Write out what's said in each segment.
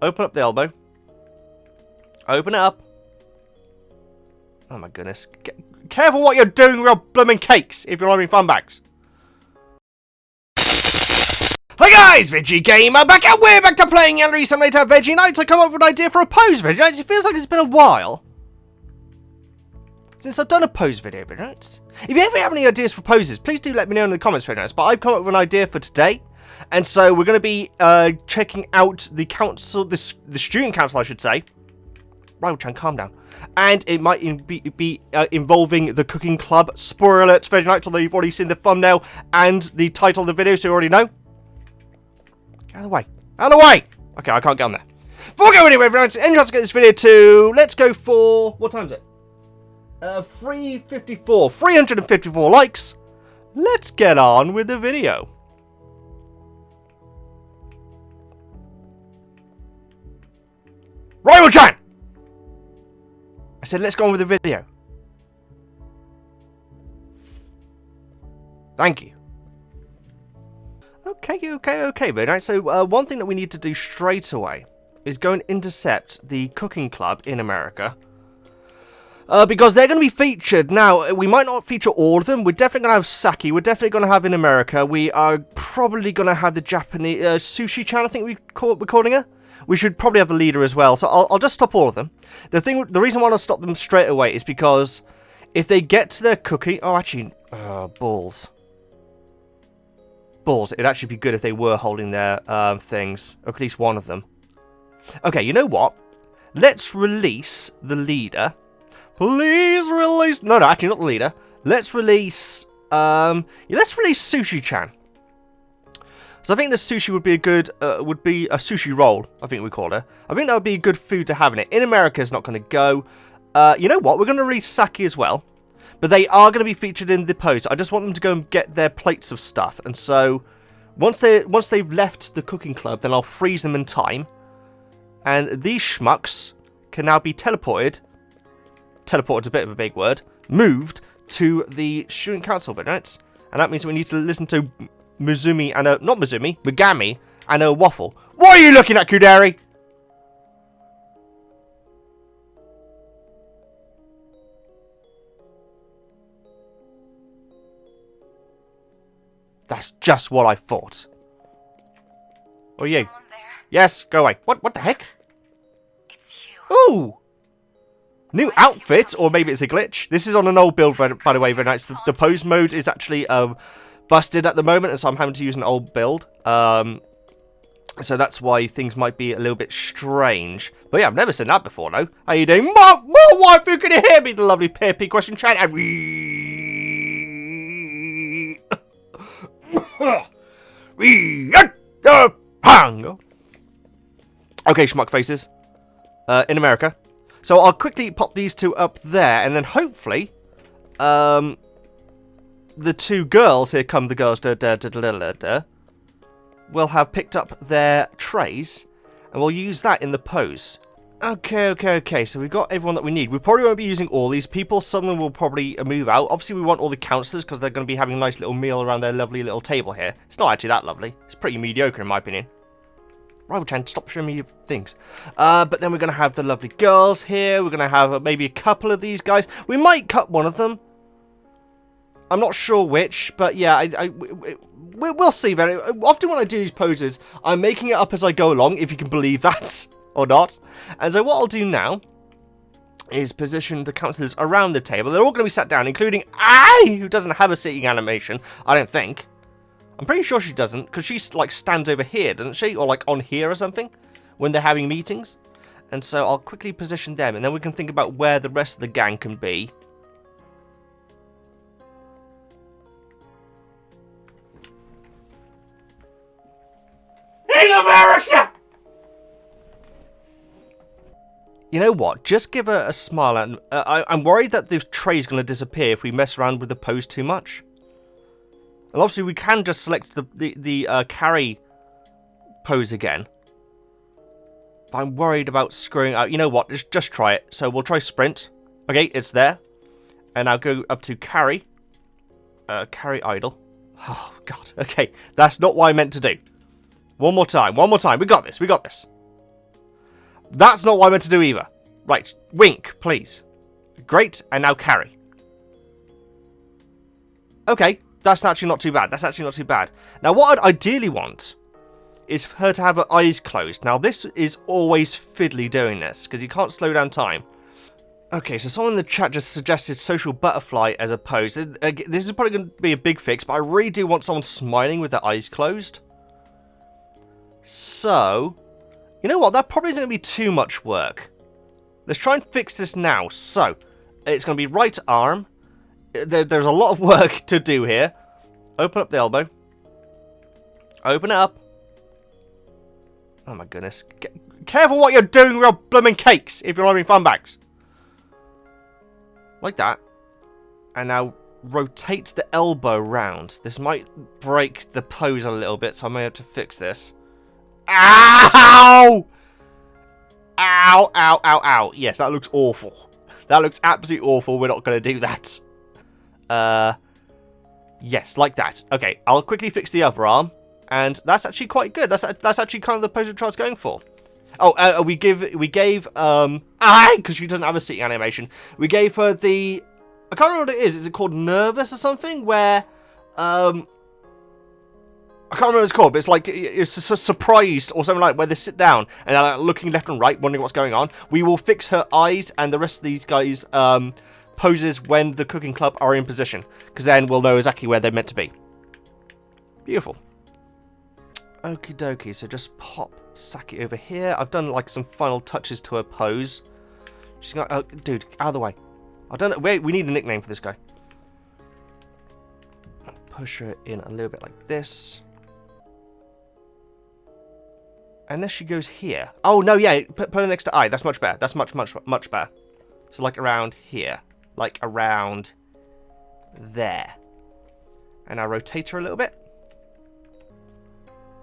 Open up the elbow. Open it up. Oh my goodness. Careful what you're doing with your blooming cakes if you're having fun bags. Hi guys, Veggie Gamer back, and we're back to playing Yandere Simulator Veggie Nights. I come up with an idea for a pose video. It feels like it's been a while since I've done a pose video, Nights. If you ever have any ideas for poses, please do let me know in the comments, Nights. But I've come up with an idea for today, and so we're going to be checking out the council, the student council, I should say. Rival-chan, calm down. And it might be involving the cooking club. Spoiler alert, Veggie Nights, although you've already seen the thumbnail and the title of the video, so you already know. Get out of the way. Out of the way! Okay, I can't get on there. Before we go anywhere, everyone, any chance to get this video to... Let's go for... What time is it? 354. 354 likes. Let's get on with the video. Rival-chan! I said, let's go on with the video. Thank you. Okay, very nice. So, one thing that we need to do straight away is go and intercept the cooking club in America. Because they're going to be featured. Now, we might not feature all of them. We're definitely going to have Saki. We're definitely going to have in America. We are probably going to have the Japanese... Sushi-chan, I think we're calling her. We should probably have the leader as well. So I'll just stop all of them. The reason why I'll stop them straight away is because if they get to their cooking... Oh, actually... balls. Balls. It'd actually be good if they were holding their things. Or at least one of them. Okay, you know what? Let's release the leader. Please release... No, actually not the leader. Let's release... let's release Sushi-chan. So I think the sushi would be a good, would be a sushi roll, I think we call her. I think that would be a good food to have in it. In America, it's not going to go. You know what? We're going to release Saki as well. But they are going to be featured in the post. I just want them to go and get their plates of stuff. And so, once they've left the cooking club, then I'll freeze them in time. And these schmucks can now be teleported. Teleported's a bit of a big word. Moved to the student council, right? And that means we need to listen to... Mizumi and a... Not Mizumi. Megami and a waffle. What are you looking at, Kudari? That's just what I thought. Oh, you. Yes, go away. What the heck? It's you. Ooh! New outfit, or maybe it's a glitch. This is on an old build, by the way, very nice. The pose mode is actually... busted at the moment, and so I'm having to use an old build. So that's why things might be a little bit strange. But yeah, I've never seen that before, though. How you doing? My wife, you can hear me, the lovely PFP question chat. And okay, schmuck faces. In America. So I'll quickly pop these two up there, and then hopefully, the two girls, here come the girls, will have picked up their trays, and we'll use that in the pose. Okay, so we've got everyone that we need. We probably won't be using all these people. Some of them will probably move out. Obviously, we want all the counsellors, because they're going to be having a nice little meal around their lovely little table here. It's not actually that lovely. It's pretty mediocre, in my opinion. Rival-chan, stop showing me your things. But then we're going to have the lovely girls here. We're going to have maybe a couple of these guys. We might cut one of them. I'm not sure which, but yeah, we'll see. Very often when I do these poses, I'm making it up as I go along, if you can believe that or not. And so what I'll do now is position the counsellors around the table. They're all going to be sat down, including I, who doesn't have a sitting animation, I don't think. I'm pretty sure she doesn't, because she like stands over here, doesn't she? Or like on here or something, when they're having meetings. And so I'll quickly position them, and then we can think about where the rest of the gang can be. In America! You know what? Just give her a smile. And I'm worried that the tray's going to disappear if we mess around with the pose too much. And obviously we can just select the carry pose again. But I'm worried about screwing out. You know what? Just try it. So we'll try sprint. Okay, it's there. And I'll go up to carry. Carry idle. Oh, God. Okay, that's not what I meant to do. One more time. We got this. That's not what I meant to do either. Right, wink, please. Great, and now carry. Okay, that's actually not too bad. That's actually not too bad. Now, what I'd ideally want is for her to have her eyes closed. Now, this is always fiddly doing this, because you can't slow down time. Okay, so someone in the chat just suggested social butterfly as a pose. This is probably going to be a big fix, but I really do want someone smiling with their eyes closed. So, you know what? That probably isn't going to be too much work. Let's try and fix this now. So, it's going to be right arm. There's a lot of work to do here. Open up the elbow. Open it up. Oh my goodness. Careful what you're doing with your blooming cakes if you're having fun bags. Like that. And now rotate the elbow round. This might break the pose a little bit, so I may have to fix this. Ow! Ow, ow, ow, ow. Yes, that looks awful. That looks absolutely awful. We're not going to do that. Yes, like that. Okay, I'll quickly fix the other arm. And that's actually quite good. That's actually kind of the pose I was going for. Oh, we gave, because she doesn't have a sitting animation. We gave her the, I can't remember what it is. Is it called nervous or something? Where, I can't remember what it's called, but it's like, it's surprised or something like where they sit down and they're like looking left and right, wondering what's going on. We will fix her eyes and the rest of these guys, poses when the cooking club are in position. Because then we'll know exactly where they're meant to be. Beautiful. Okie dokie, so just pop Saki over here. I've done like some final touches to her pose. She's got, oh, dude, out of the way. I don't know, wait, we need a nickname for this guy. Push her in a little bit like this. And then she goes here. Oh, no, yeah, put her next to I. That's much better. That's much better. So like around here. Like around there. And I rotate her a little bit.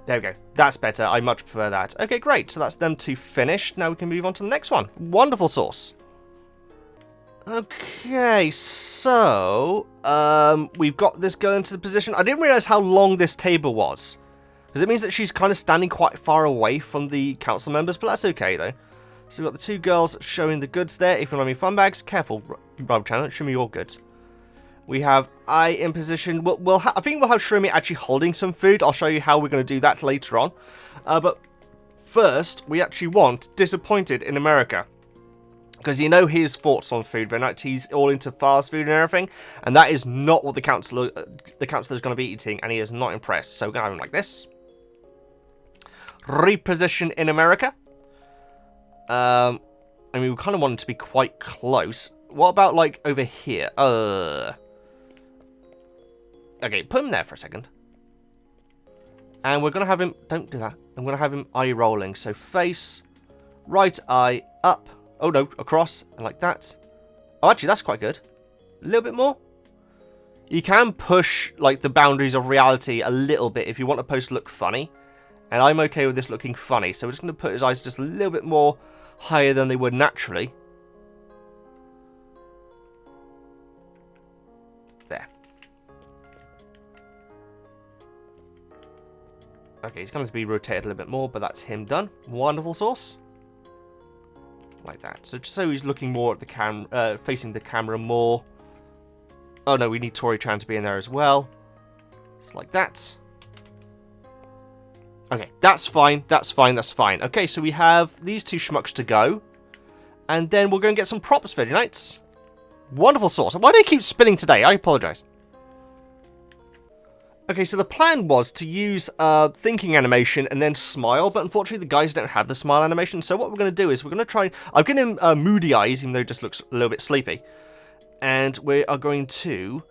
There we go. That's better. I much prefer that. Okay, great. So that's them two finished. Now we can move on to the next one. Wonderful sauce. Okay, so we've got this girl into the position. I didn't realize how long this table was. Because it means that she's kind of standing quite far away from the council members, but that's okay, though. So we've got the two girls showing the goods there. If you want any fun bags, careful, Rob Channel, show me your goods. We have I in position. I think we'll have Shroomy actually holding some food. I'll show you how we're going to do that later on. But first, we actually want Disappointed in America. Because you know his thoughts on food, right? He's all into fast food and everything. And that is not what the councillor is going to be eating. And he is not impressed. So we're going to have him like this. Reposition in America. I mean, we kind of want him to be quite close. What about, like, over here? Okay, put him there for a second. And we're going to have him... Don't do that. I'm going to have him eye rolling. So face, right eye, up. Oh, no, across. Like that. Oh, actually, that's quite good. A little bit more. You can push, like, the boundaries of reality a little bit if you want a post to look funny. And I'm okay with this looking funny. So we're just going to put his eyes just a little bit more higher than they would naturally. There. Okay, he's going to be rotated a little bit more, but that's him done. Wonderful sauce. Like that. So just so he's looking more at the camera, facing the camera more. Oh no, we need Tori-chan to be in there as well. It's like that. Okay, that's fine, that's fine, that's fine. Okay, so we have these two schmucks to go. And then we'll go and get some props, VEGGIEKNIGHTS. Wonderful sauce. Why do they keep spinning today? I apologise. Okay, so the plan was to use thinking animation and then smile, but unfortunately the guys don't have the smile animation, so what we're going to do is we're going to try... I've given him moody eyes, even though he just looks a little bit sleepy. And we are going to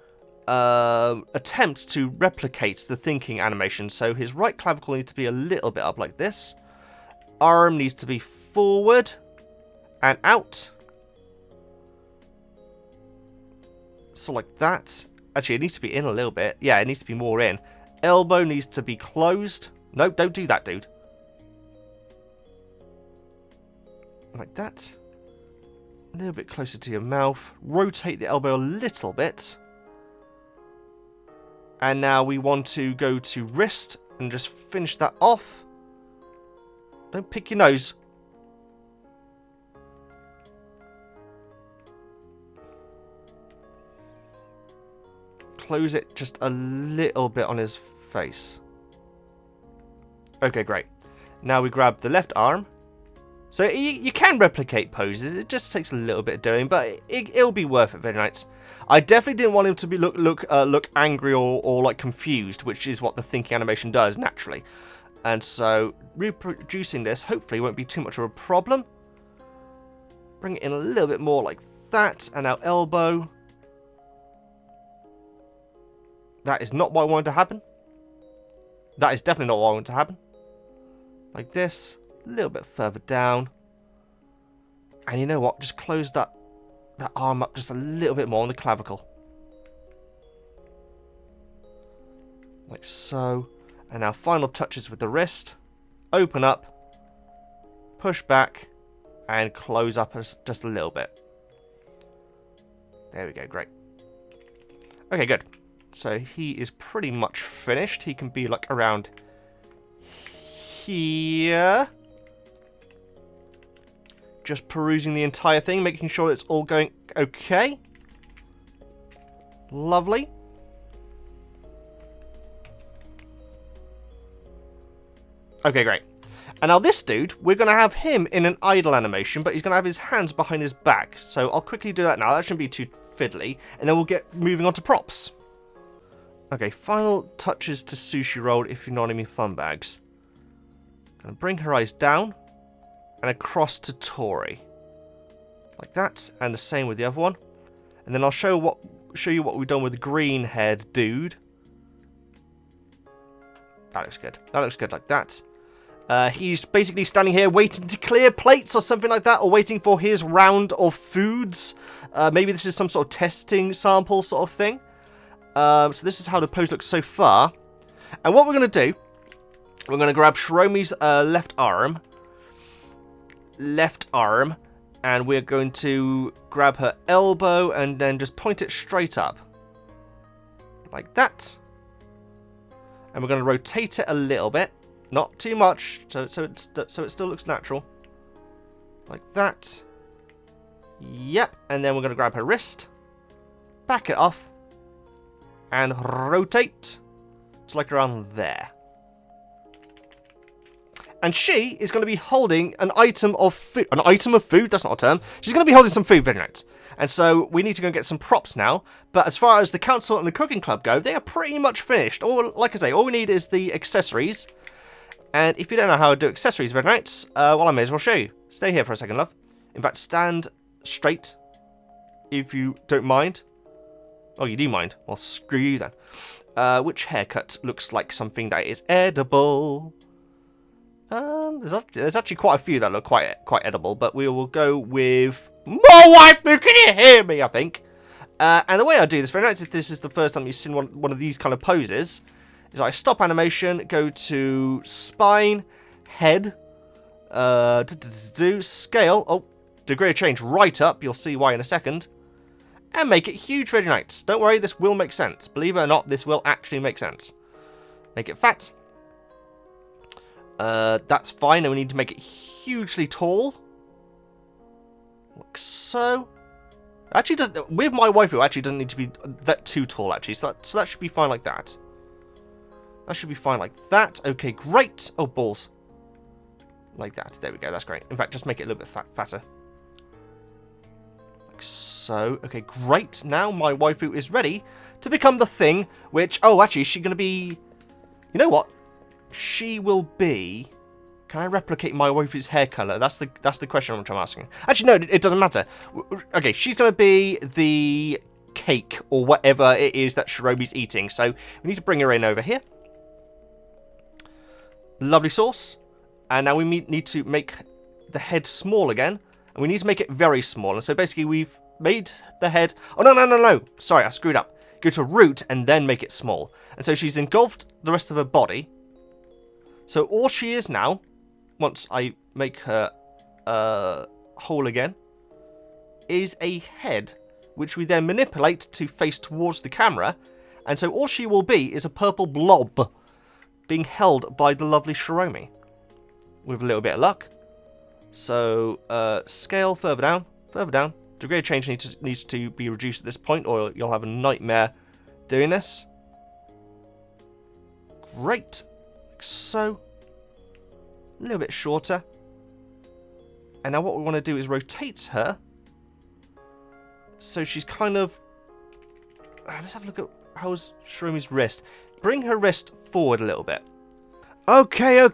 attempt to replicate the thinking animation. So his right clavicle needs to be a little bit up like this. Arm needs to be forward and out. So like that. Actually, it needs to be in a little bit. Yeah, it needs to be more in. Elbow needs to be closed. No, don't do that, dude. Like that. A little bit closer to your mouth. Rotate the elbow a little bit. And now we want to go to wrist and just finish that off. Don't pick your nose. close it just a little bit on his face. Okay, great. Now we grab the left arm. So you can replicate poses. It just takes a little bit of doing, but it'll be worth it, Veggieknights. I definitely didn't want him to be look angry or like confused, which is what the thinking animation does naturally. And so reproducing this hopefully won't be too much of a problem. Bring it in a little bit more like that, and now elbow. That is not what I wanted to happen. That is definitely not what I wanted to happen. Like this, a little bit further down. And you know what? Just close that arm up just a little bit more on the clavicle. Like so. And now final touches with the wrist. Open up. Push back. And close up just a little bit. There we go, great. Okay, good. So he is pretty much finished. He can be like around here. Just perusing the entire thing, making sure it's all going okay. Lovely. Okay, great. And now this dude, we're going to have him in an idle animation, but he's going to have his hands behind his back. So I'll quickly do that now. That shouldn't be too fiddly. And then we'll get moving on to props. Okay, final touches to Sushi Roll, if you know what I mean, fun bags. Gonna bring her eyes down and across to Tori. Like that, and the same with the other one. And then I'll show you what we've done with the green haired dude. That looks good. That looks good like that. He's basically standing here waiting to clear plates or something like that, or waiting for his round of foods. Maybe this is some sort of testing sample sort of thing. So this is how the pose looks so far. And what we're going to do, we're going to grab Shiromi's left arm, and we're going to grab her elbow and then just point it straight up. Like that. And we're going to rotate it a little bit. Not too much, so it still looks natural. Like that. Yep, and then we're going to grab her wrist, back it off, and rotate to like around there. And she is going to be holding an item of food. An item of food? That's not a term. She's going to be holding some food, Veggieknights. And so we need to go and get some props now. But as far as the council and the cooking club go, they are pretty much finished. Like I say, all we need is the accessories. And if you don't know how to do accessories, Veggieknights, well, I may as well show you. Stay here for a second, love. In fact, stand straight, if you don't mind. Oh, you do mind? Well, screw you then. Which haircut looks like something that is edible? There's actually quite a few that look quite edible, but we will go with more waifu. Can you hear me? I think. And the way I do this, Veggieknights, if this is the first time you've seen one of these kind of poses, is I stop animation, go to spine, head, scale. Oh, degree of change right up. You'll see why in a second. And make it huge, Veggieknights. Don't worry, this will make sense. Believe it or not, this will actually make sense. Make it fat. That's fine, and we need to make it hugely tall. Like so. Actually, with my waifu, actually doesn't need to be that too tall, actually. So that should be fine like that. That should be fine like that. Okay, great. Oh, balls. Like that. There we go. That's great. In fact, just make it a little bit fatter. Like so. Okay, great. Now my waifu is ready to become the thing which... Oh, actually, is she going to be... You know what? She will be... Can I replicate my waifu's hair colour? That's the question I'm asking. Actually, no, it doesn't matter. Okay, she's going to be the cake or whatever it is that Shiromi's eating. So we need to bring her in over here. Lovely sauce. And now we need to make the head small again. And we need to make it very small. And so basically we've made the head... Oh, no. Sorry, I screwed up. Go to root and then make it small. And so she's engulfed the rest of her body. So all she is now, once I make her whole again, is a head, which we then manipulate to face towards the camera. And so all she will be is a purple blob being held by the lovely Shiromi. With a little bit of luck. So, scale further down. Degree of change needs to be reduced at this point, or you'll have a nightmare doing this. Great. Like so. A little bit shorter. And now what we want to do is rotate her. So she's kind of... let's have a look at how's Shiromi's wrist. Bring her wrist forward a little bit. Okay,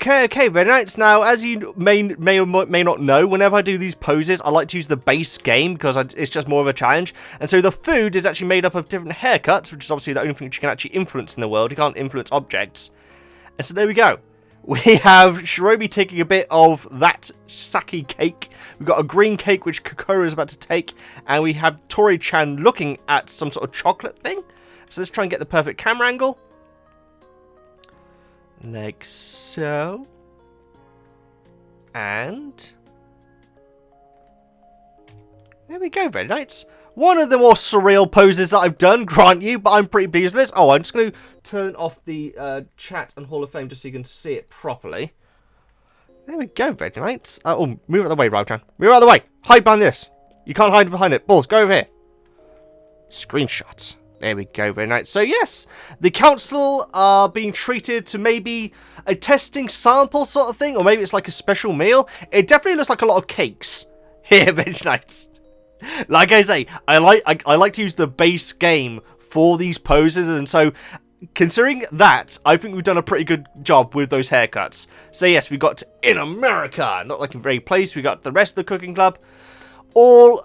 very nice. Now, as you may or may not know, whenever I do these poses, I like to use the base game because it's just more of a challenge. And so the food is actually made up of different haircuts, which is obviously the only thing you can actually influence in the world. You can't influence objects. And so there we go. We have Shiromi taking a bit of that sake cake. We've got a green cake which Kokoro is about to take. And we have Tori-chan looking at some sort of chocolate thing. So let's try and get the perfect camera angle. Like so. And there we go, very nice. One of the more surreal poses that I've done, grant you, but I'm pretty pleased with this. Oh, I'm just going to turn off the chat and Hall of Fame just so you can see it properly. There we go, very nice. Oh, move out of the way, Rao-chan. Move out of the way. Hide behind this. You can't hide behind it. Balls, go over here. Screenshots. There we go, very nice. So yes, the council are being treated to maybe a testing sample sort of thing, or maybe it's like a special meal. It definitely looks like a lot of cakes. Here, very nice. Like I say, I like to use the base game for these poses, and so considering that, I think we've done a pretty good job with those haircuts. So yes, we got In America, not like in very place. We got the rest of the cooking club, all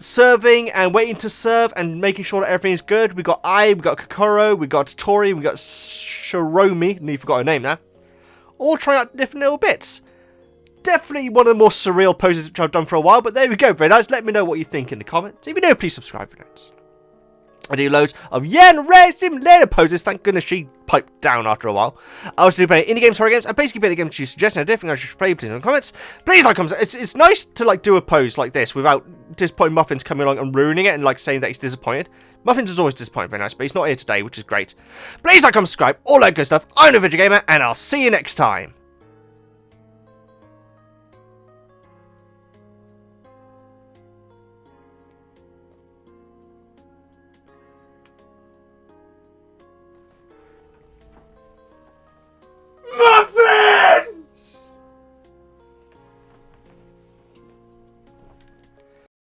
serving and waiting to serve and making sure that everything's good. We got we got Kokoro, we got Tori, we got Shiromi, and you forgot her name now. All trying out different little bits. Definitely one of the more surreal poses which I've done for a while, but there we go, very nice. Let me know what you think in the comments. If you know, please subscribe for that. I do loads of Yandere simulator poses. Thank goodness she piped down after a while. I also do play indie games, horror games. I basically play the games you suggest, and I definitely I should play. Please in the comments. Please like, comments. It's nice to like do a pose like this without disappointing Muffins coming along and ruining it and like saying that he's disappointed. Muffins is always disappointed, very nice, but he's not here today, which is great. Please like, comment, subscribe, all that good stuff. I'm the Veggie Gamer, and I'll see you next time.